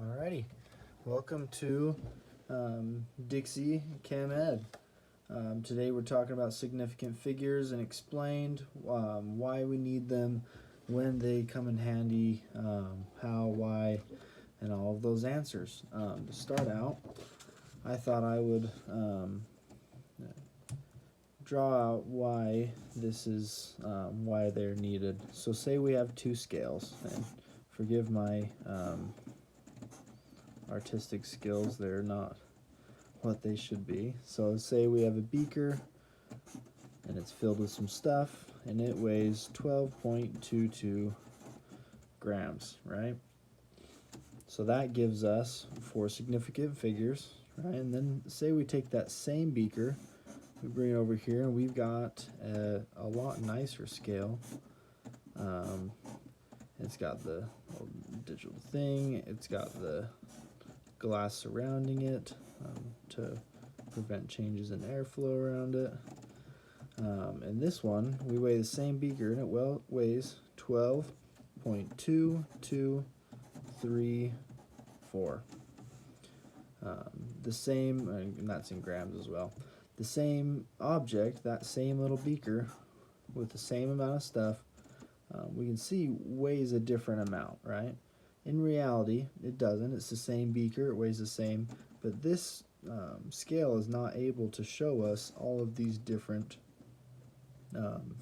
Alrighty, welcome to Dixie Chem Ed. Today we're talking about significant figures and explained why we need them, when they come in handy, how, why, and all of those answers. To start out, I thought I would draw out why this is why they're needed. So say we have two scales, and forgive my artistic skills, they're not what they should be. So say we have a beaker and it's filled with some stuff and it weighs 12.22 grams, right? So that gives us four significant figures, right? And then say we take that same beaker, we bring it over here, and we've got a lot nicer scale. It's got the digital thing, it's got the glass surrounding it to prevent changes in airflow around it. And this one, we weigh the same beaker, and it weighs 12.2234. The same, and that's in grams as well. The same object, that same little beaker with the same amount of stuff, we can see weighs a different amount, right? In reality, it doesn't. It's the same beaker, it weighs the same, but this scale is not able to show us all of these different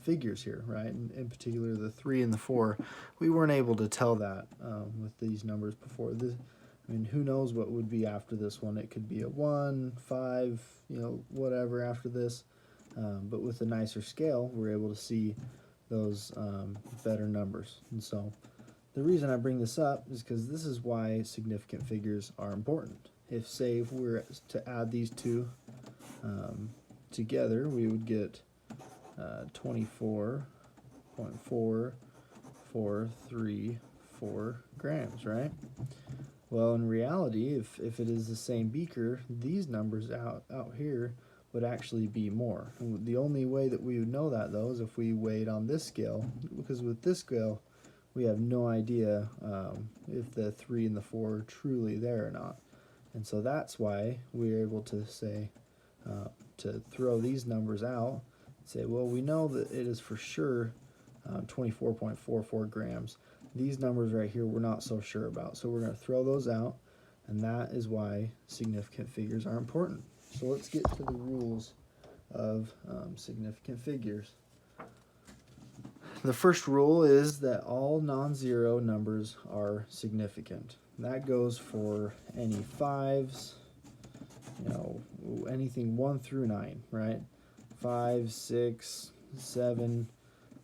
figures here, right? In particular, the 3 and the 4, we weren't able to tell that with these numbers before. I mean, who knows what would be after this one? It could be a 1, 5, whatever after this. But with a nicer scale, we're able to see those better numbers. And so the reason I bring this up is because this is why significant figures are important. If we were to add these two together, we would get 24.4434 grams, right? Well, in reality, if it is the same beaker, these numbers out here would actually be more. And the only way that we would know that, though, is if we weighed on this scale, because with this scale, we have no idea if the 3 and the 4 are truly there or not. And so that's why we're able to say, to throw these numbers out, say, well, we know that it is for sure 24.44 grams. These numbers right here we're not so sure about. So we're going to throw those out, and that is why significant figures are important. So let's get to the rules of significant figures. The first rule is that all non-zero numbers are significant. That goes for any 5s, anything 1 through 9, right? 5, 6, 7,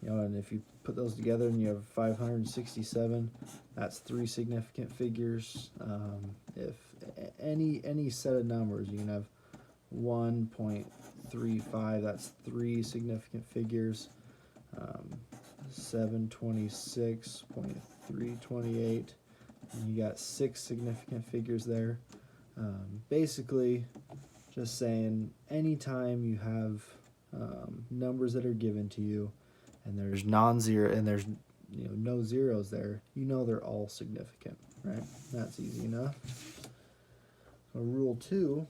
and if you put those together and you have 567, that's 3 significant figures. If any set of numbers, you can have 1.35, that's 3 significant figures. 726.328, and you got 6 significant figures there. Basically, just saying, anytime you have numbers that are given to you, and there's non-zero, and there's no zeros there, they're all significant, right? That's easy enough. So rule 2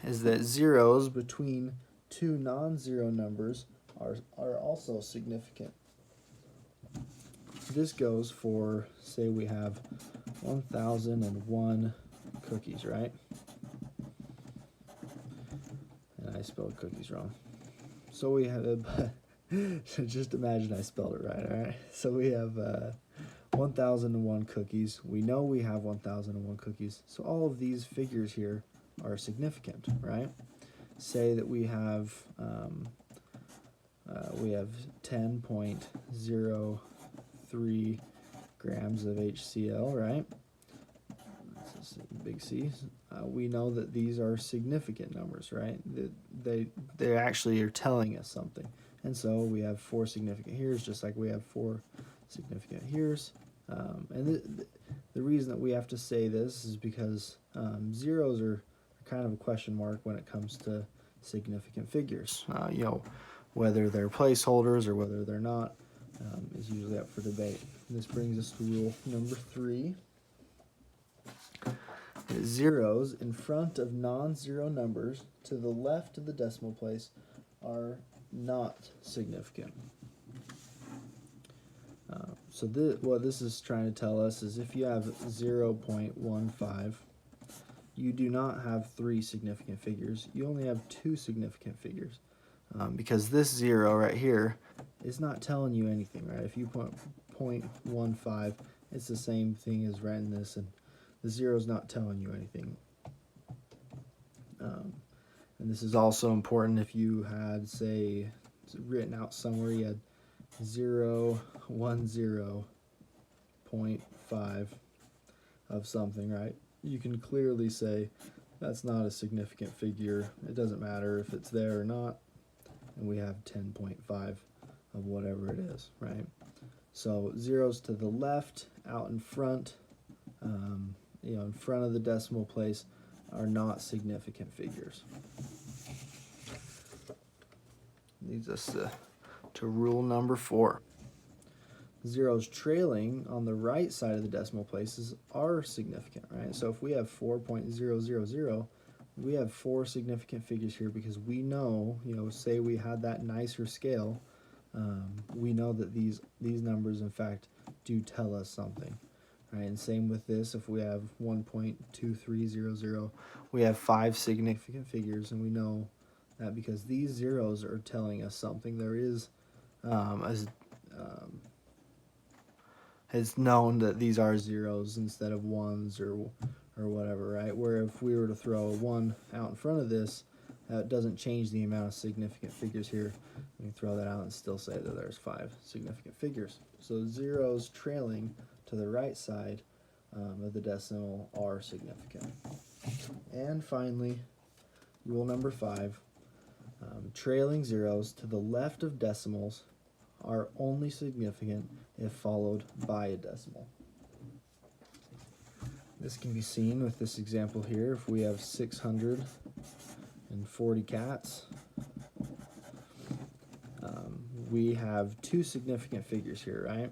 is that zeros between two non-zero numbers are also significant. This goes for, say we have 1001 cookies, right? And I spelled cookies wrong. So we have, just imagine I spelled it right, all right? So we have 1001 cookies. We know we have 1001 cookies. So all of these figures here are significant, right? Say that we have 10.03 grams of HCl, right? This is big C. We know that these are significant numbers, right? They actually are telling us something. And so we have 4 significant heres, just like we have 4 significant heres. And the reason that we have to say this is because zeros are kind of a question mark when it comes to significant figures. Whether they're placeholders or whether they're not is usually up for debate. This brings us to rule number 3. zeros in front of non-zero numbers to the left of the decimal place are not significant. So what this is trying to tell us is if you have 0.15, you do not have 3 significant figures. You only have 2 significant figures. Because this 0 right here is not telling you anything, right? If you put 0.15, it's the same thing as writing this, and the 0 is not telling you anything. And this is also important if you had, say, written out somewhere, you had 0.5 of something, right? You can clearly say that's not a significant figure. It doesn't matter if it's there or not. And we have 10.5 of whatever it is, right? So zeros to the left, out in front, in front of the decimal place, are not significant figures. Leads us to rule number 4. Zeros trailing on the right side of the decimal places are significant, right? So if we have 4.000, we have 4 significant figures here because we know, say we had that nicer scale, we know that these numbers, in fact, do tell us something, right? And same with this, if we have 1.2300, we have 5 significant figures, and we know that because these zeros are telling us something. There is, it's known that these are zeros instead of ones or whatever, right? Where if we were to throw a 1 out in front of this, that doesn't change the amount of significant figures here. We can throw that out and still say that there's 5 significant figures. So zeros trailing to the right side of the decimal are significant. And finally, rule number 5, trailing zeros to the left of decimals are only significant if followed by a decimal. This can be seen with this example here. If we have 640 cats, we have 2 significant figures here, right?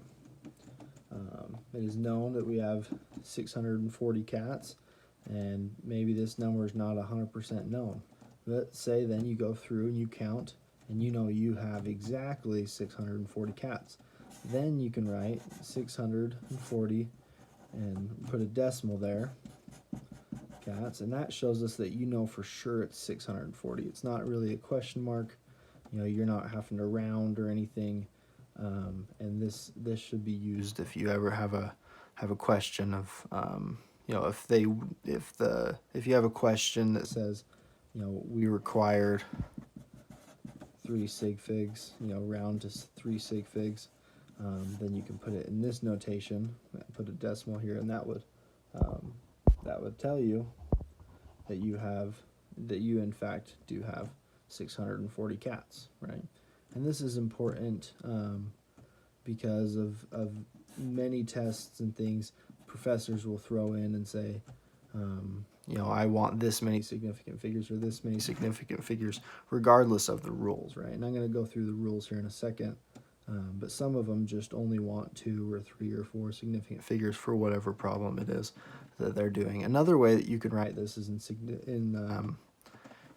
It is known that we have 640 cats, and maybe this number is not 100% known. Let's say then you go through and you count, and you know you have exactly 640 cats. Then you can write 640 and put a decimal there, cats, and that shows us that you know for sure it's 640. It's not really a question mark. You're not having to round or anything, and this should be used if you ever have a question of if you have a question that says we required 3 sig figs, round to 3 sig figs, then you can put it in this notation, put a decimal here, and that would tell you that you in fact do have 640 cats, right? And this is important because of many tests and things. Professors will throw in and say, I want this many significant figures or this many significant figures, regardless of the rules, right? And I'm going to go through the rules here in a second, but some of them just only want 2 or 3 or 4 significant figures for whatever problem it is that they're doing. Another way that you can write this is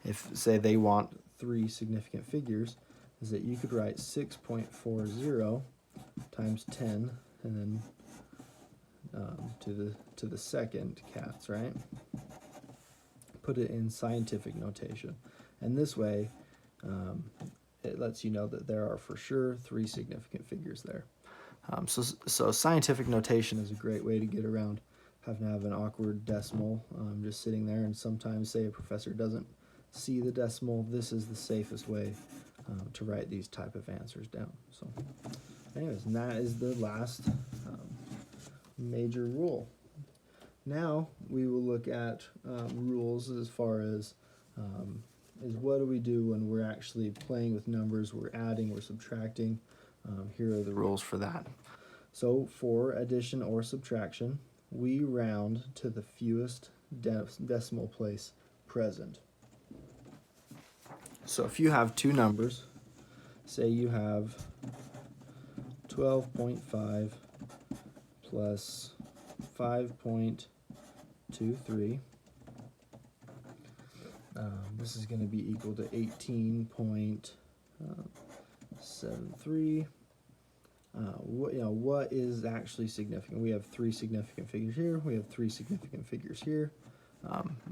if, say, they want 3 significant figures, is that you could write 6.40 times 10, and then to the second cats, right? Put it in scientific notation, and this way it lets you know that there are for sure 3 significant figures there. So scientific notation is a great way to get around having to have an awkward decimal just sitting there, and sometimes, say, a professor doesn't see the decimal. This is the safest way to write these type of answers down. So anyways, and that is the last major rule. Now we will look at rules as far as what do we do when we're actually playing with numbers, we're adding, we're subtracting. Here are the rules for that. So for addition or subtraction, we round to the fewest decimal place present. So if you have 2 numbers, say you have 12.5 plus 5.23, this is going to be equal to 18.73. What is actually significant? We have 3 significant figures here. We have 3 significant figures here.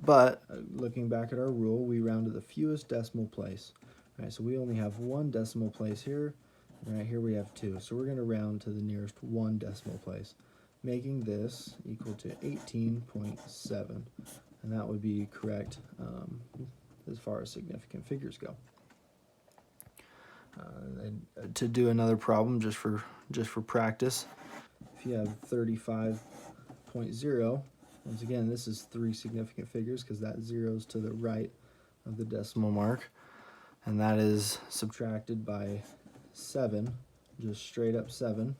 But looking back at our rule, we round to the fewest decimal place. Right, so we only have 1 decimal place here. And right here we have 2. So we're going to round to the nearest 1 decimal place, making this equal to 18.7. And that would be correct as far as significant figures go. And to do another problem just for practice, if you have 35.0, once again this is 3 significant figures because that 0 is to the right of the decimal mark, and that is subtracted by 7, just straight up 7,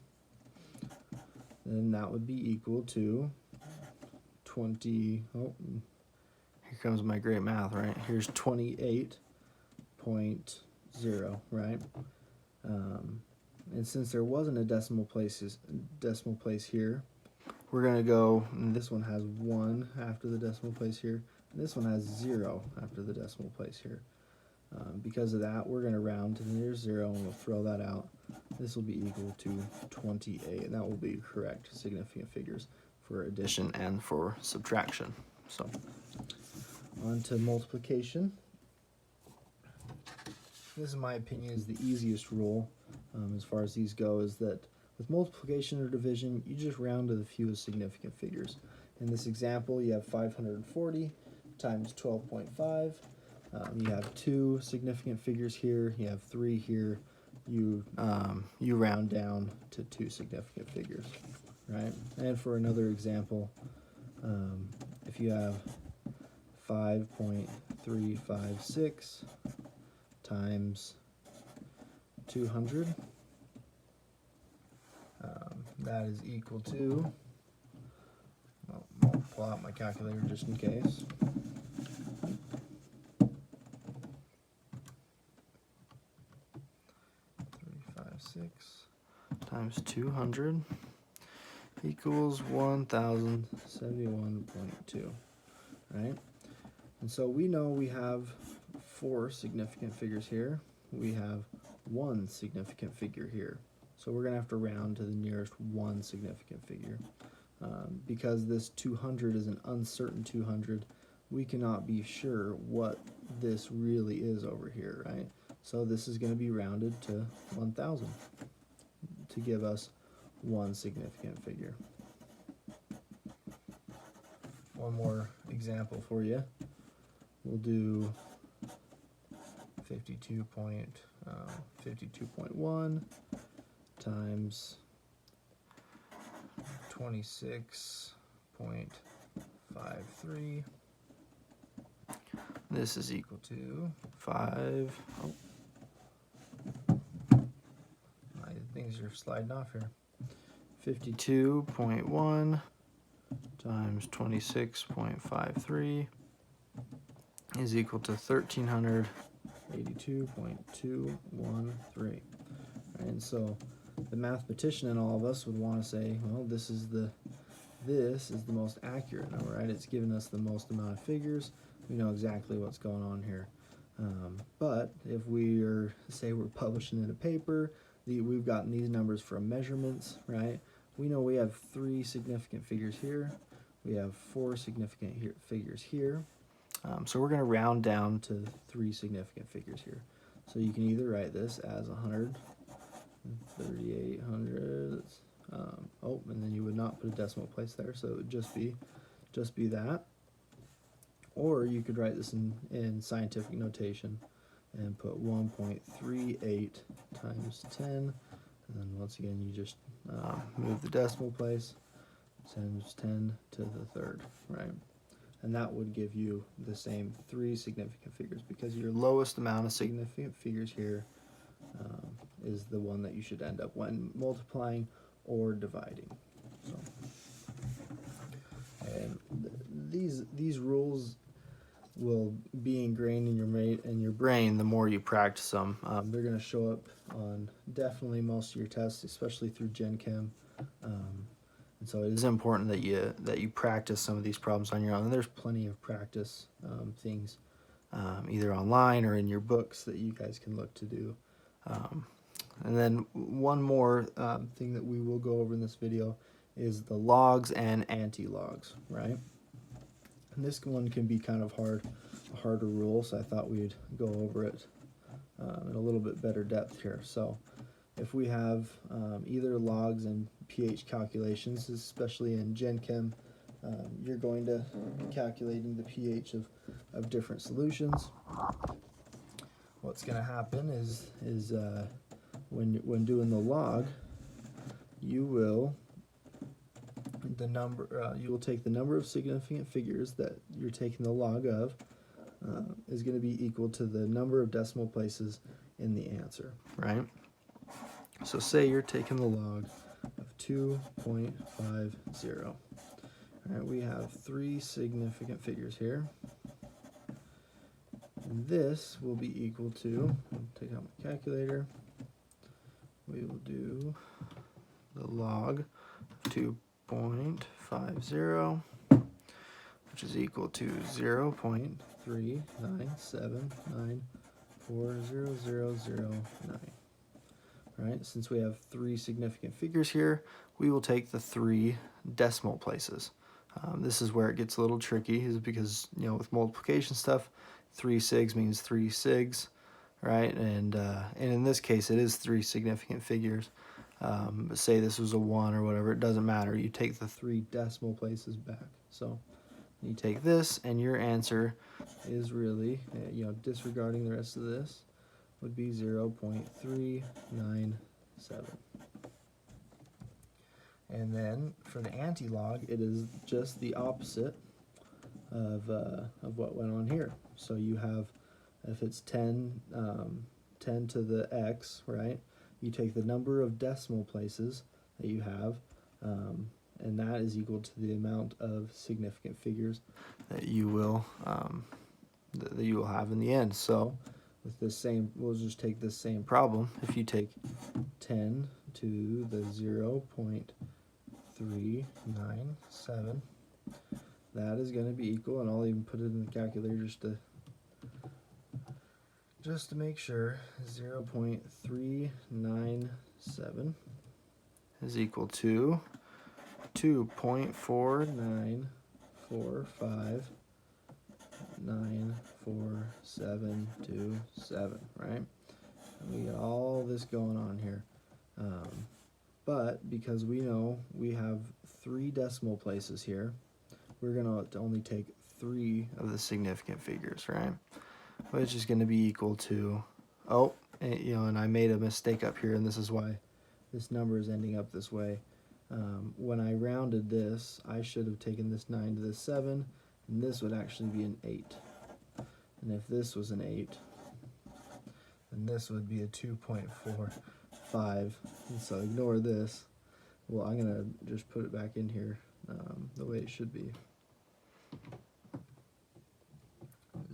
then that would be equal to 20. Oh, here comes my great math, right? Here's 28.0, right? And since there wasn't a decimal place here, we're going to go, and this one has 1 after the decimal place here, and this one has 0 after the decimal place here. Because of that, we're going to round to the nearest 0, and we'll throw that out. This will be equal to 28, and that will be correct significant figures for addition and for subtraction. So, on to multiplication. This, in my opinion, is the easiest rule as far as these go, is that with multiplication or division, you just round to the fewest significant figures. In this example, you have 540 times 12.5. You have 2 significant figures here. You have 3 here. You round down to 2 significant figures, right? And for another example, if you have 5.356 times 200, that is equal to, I'll pull out my calculator just in case. 356 times 200 equals 1071.2, right? And so we know we have 4 significant figures here. We have 1 significant figure here. So we're going to have to round to the nearest 1 significant figure. Because this 200 is an uncertain 200, we cannot be sure what this really is over here, right? So this is going to be rounded to 1,000 to give us 1 significant figure. One more example for you. We'll do 52.1 times 26.53. This is equal to 5. Oh, my things are sliding off here. 52.1 times 26.53 is equal to 1,382.213. And so the mathematician in all of us would want to say, well, this is the most accurate number, right? It's given us the most amount of figures. We know exactly what's going on here. But if we're publishing in a paper, we've gotten these numbers from measurements, right? We know we have 3 significant figures here. We have 4 significant figures here. So we're going to round down to 3 significant figures here. So you can either write this as 100, 3,800. And then you would not put a decimal place there, so it would just be that. Or you could write this in scientific notation and put 1.38 times 10, and then once again you just move the decimal place, times 10 to the third, right? And that would give you the same 3 significant figures, because your lowest amount of significant figures here is the one that you should end up when multiplying or dividing. So, and these rules will be ingrained in your brain the more you practice them. They're going to show up on definitely most of your tests, especially through Gen Chem. And so it is important that you practice some of these problems on your own. And there's plenty of practice things either online or in your books that you guys can look to do. And then one more thing that we will go over in this video is the logs and anti-logs, right? And this one can be kind of a harder rule, so I thought we'd go over it in a little bit better depth here. So if we have either logs and pH calculations, especially in Gen Chem, you're going to be calculating the pH of different solutions. What's going to happen is when doing the log, you will take the number of significant figures that you're taking the log of is going to be equal to the number of decimal places in the answer, right? So say you're taking the log of 2.50. All right, we have 3 significant figures here. And this will be equal to, I'll take out my calculator, we will do the log of 2.50, which is equal to 0.397940009. Right? Since we have 3 significant figures here, we will take the 3 decimal places. This is where it gets a little tricky, is because, you know, with multiplication stuff, 3 sigs means 3 sigs, right? And in this case, it is 3 significant figures. But say this was a 1 or whatever, it doesn't matter. You take the 3 decimal places back. So you take this, and your answer is really, you know, disregarding the rest of this, would be 0.397. And then for the anti-log, it is just the opposite of what went on here. So you have, if it's 10 to the x, right? You take the number of decimal places that you have, and that is equal to the amount of significant figures that you will have in the end. So with this same, we'll just take this same problem. If you take 10 to the 0.397, that is going to be equal, and I'll even put it in the calculator just to make sure, 0.397 is equal to 2.494594727, right? And we got all this going on here. But because we know we have 3 decimal places here, we're going to only take 3 of the significant figures, right? Which is going to be equal to, you know, and I made a mistake up here, and this is why this number is ending up this way. When I rounded this, I should have taken this 9 to the 7, and this would actually be an 8. And if this was an 8, then this would be a 2.45. And so ignore this. Well, I'm going to just put it back in here the way it should be.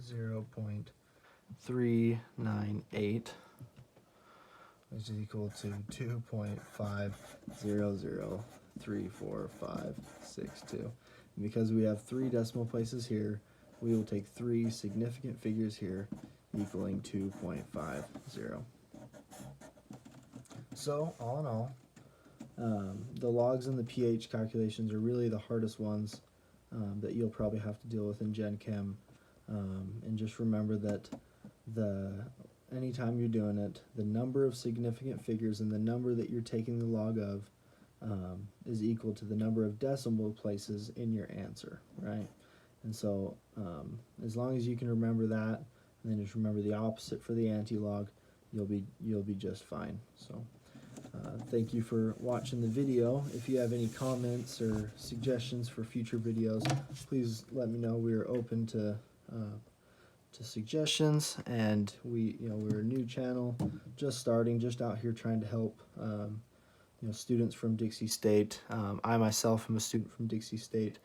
0.398, which is equal to 2.500345562. And because we have 3 decimal places here, we will take 3 significant figures here, equaling 2.50. So, all in all, the logs and the pH calculations are really the hardest ones that you'll probably have to deal with in Gen Chem. And just remember that anytime you're doing it, the number of significant figures and the number that you're taking the log of is equal to the number of decimal places in your answer, right? And so as long as you can remember that, and then just remember the opposite for the anti-log, you'll be just fine. So thank you for watching the video. If you have any comments or suggestions for future videos, please let me know. We are open to suggestions, and we're a new channel, just starting, just out here trying to help students from Dixie State. I myself am a student from Dixie State,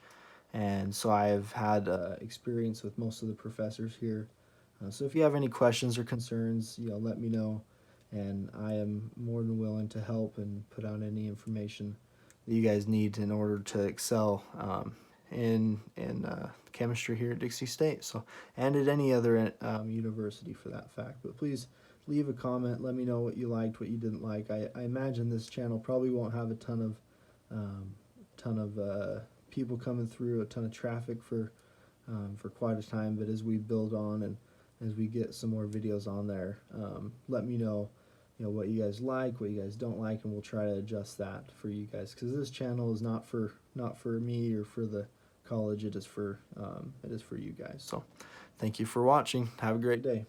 and so I have had experience with most of the professors here. So if you have any questions or concerns, let me know, and I am more than willing to help and put out any information that you guys need in order to excel in chemistry here at Dixie State. So, and at any other university for that fact. But please leave a comment. Let me know what you liked, what you didn't like. I imagine this channel probably won't have a ton of people coming through, a ton of traffic for quite a time. But as we build on and as we get some more videos on there, let me know, what you guys like, what you guys don't like, and we'll try to adjust that for you guys. Because this channel is not for me or for the college. It is for you guys. So, thank you for watching. Have a great day.